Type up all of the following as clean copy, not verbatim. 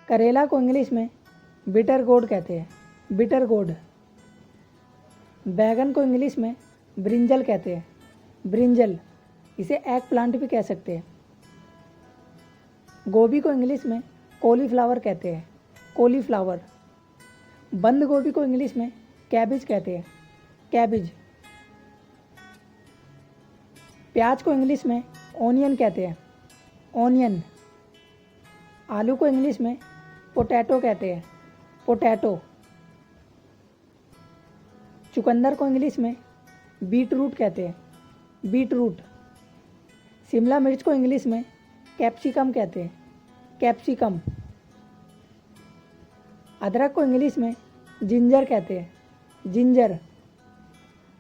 करेला को इंग्लिश में बिटर गोड कहते हैं, बिटर गोड। बैगन को इंग्लिश में ब्रिंजल कहते हैं, ब्रिंजल। इसे एग प्लांट भी कह सकते हैं। गोभी को इंग्लिश में कॉलीफ्लावर कहते हैं, कॉलीफ्लावर। बंद गोभी को इंग्लिश में कैबिज कहते हैं, कैबिज। प्याज को इंग्लिश में ऑनियन कहते हैं, ऑनियन। आलू को इंग्लिश में पोटैटो कहते हैं, पोटैटो। चुकंदर को इंग्लिश में बीट रूट कहते हैं, बीट रूट। शिमला मिर्च को इंग्लिश में कैप्सिकम कहते हैं, कैप्सिकम। अदरक को इंग्लिश में जिंजर कहते हैं, जिंजर।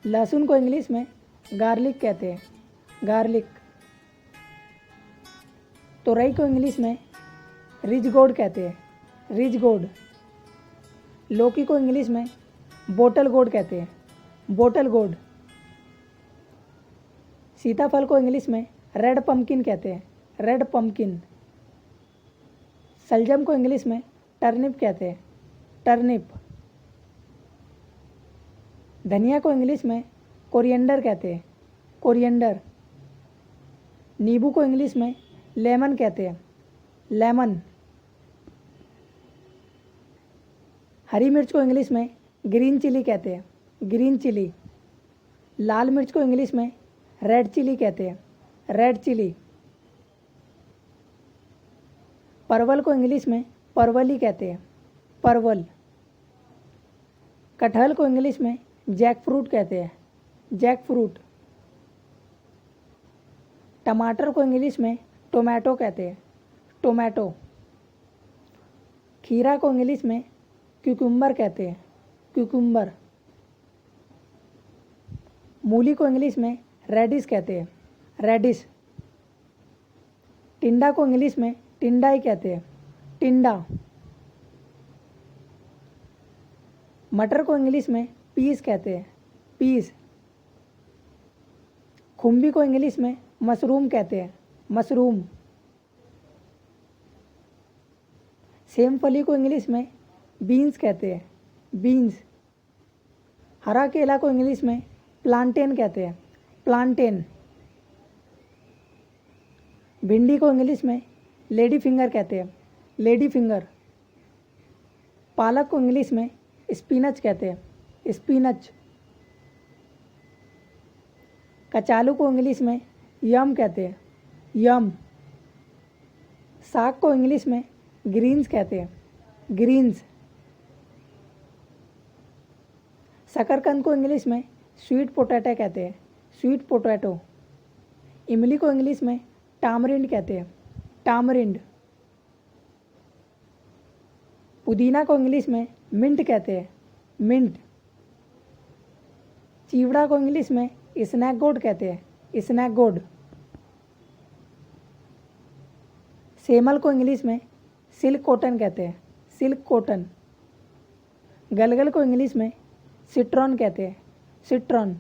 लहसुन को इंग्लिश में गार्लिक कहते हैं, गार्लिक। तोरई को इंग्लिश में रिज गोड कहते हैं, रिज गोड। लौकी को इंग्लिश में बोटल गोड कहते हैं, बोटल गोड। सीताफल को इंग्लिश में रेड पम्पकिन कहते हैं, रेड पम्पकिन। सलजम को इंग्लिश में टर्निप कहते हैं, टर्निप। धनिया को इंग्लिश में कोरिएंडर कहते हैं, कोरिएंडर। नींबू को इंग्लिश में लेमन कहते हैं, लेमन। हरी मिर्च को इंग्लिश में ग्रीन चिली कहते हैं, ग्रीन चिली। लाल मिर्च को इंग्लिश में रेड चिली कहते हैं, रेड चिली। परवल को इंग्लिश में परवली कहते हैं, परवल। कटहल को इंग्लिश में जैक फ्रूट कहते हैं, जैक फ्रूट। टमाटर को इंग्लिश में टोमेटो कहते हैं, टोमेटो। खीरा को इंग्लिश में क्यूकुम्बर कहते हैं, क्यूकुम्बर। मूली को इंग्लिश में रेडिश कहते हैं, रेडिश। टिंडा को इंग्लिश में टिंडा ही कहते हैं, टिंडा। मटर को इंग्लिश में पीस कहते हैं, पीस। खुम्बी को इंग्लिश में मशरूम कहते हैं, मशरूम। सेमफली को इंग्लिश में बीन्स कहते हैं, बीन्स। हरा केला को इंग्लिश में प्लांटेन कहते हैं, प्लांटेन। भिंडी को इंग्लिश में लेडी फिंगर कहते हैं, लेडी फिंगर। पालक को इंग्लिश में स्पिनच कहते हैं, स्पिनच। कचालू को इंग्लिश में यम कहते हैं, यम। साग को इंग्लिश में ग्रीन्स कहते हैं, ग्रीन्स। शकरकंद को इंग्लिश में स्वीट पोटैटो कहते हैं, स्वीट पोटैटो। इमली को इंग्लिश में टामरिंड कहते हैं, टामरिंड। पुदीना को इंग्लिश में मिंट कहते हैं, मिंट। चिवड़ा को इंग्लिश में स्नैक गोड कहते हैं, स्नैक गोड। सेमल को इंग्लिश में सिल्क कॉटन कहते हैं, सिल्क कॉटन। गलगल को इंग्लिश में सिट्रॉन कहते हैं, सिट्रॉन।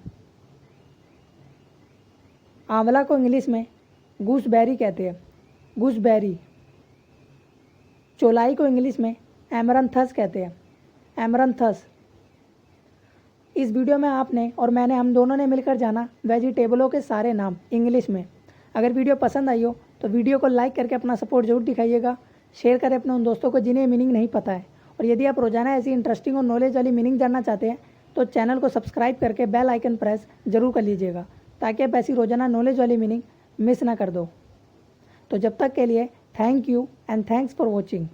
आंवला को इंग्लिश में गूसबेरी कहते हैं, गूसबेरी। चौलाई को इंग्लिश में एमरंथस कहते हैं, एमरंथस। इस वीडियो में आपने और मैंने, हम दोनों ने मिलकर जाना वेजिटेबलों के सारे नाम इंग्लिश में। अगर वीडियो पसंद आई हो तो वीडियो को लाइक करके अपना सपोर्ट जरूर दिखाइएगा। शेयर करें अपने उन दोस्तों को जिन्हें मीनिंग नहीं पता है। और यदि आप रोजाना ऐसी इंटरेस्टिंग और नॉलेज वाली मीनिंग जानना चाहते हैं तो चैनल को सब्सक्राइब करके बेल आइकन प्रेस जरूर कर लीजिएगा, ताकि आप ऐसी रोजाना नॉलेज वाली मीनिंग मिस ना कर दो। तो जब तक के लिए thank you and thanks for watching.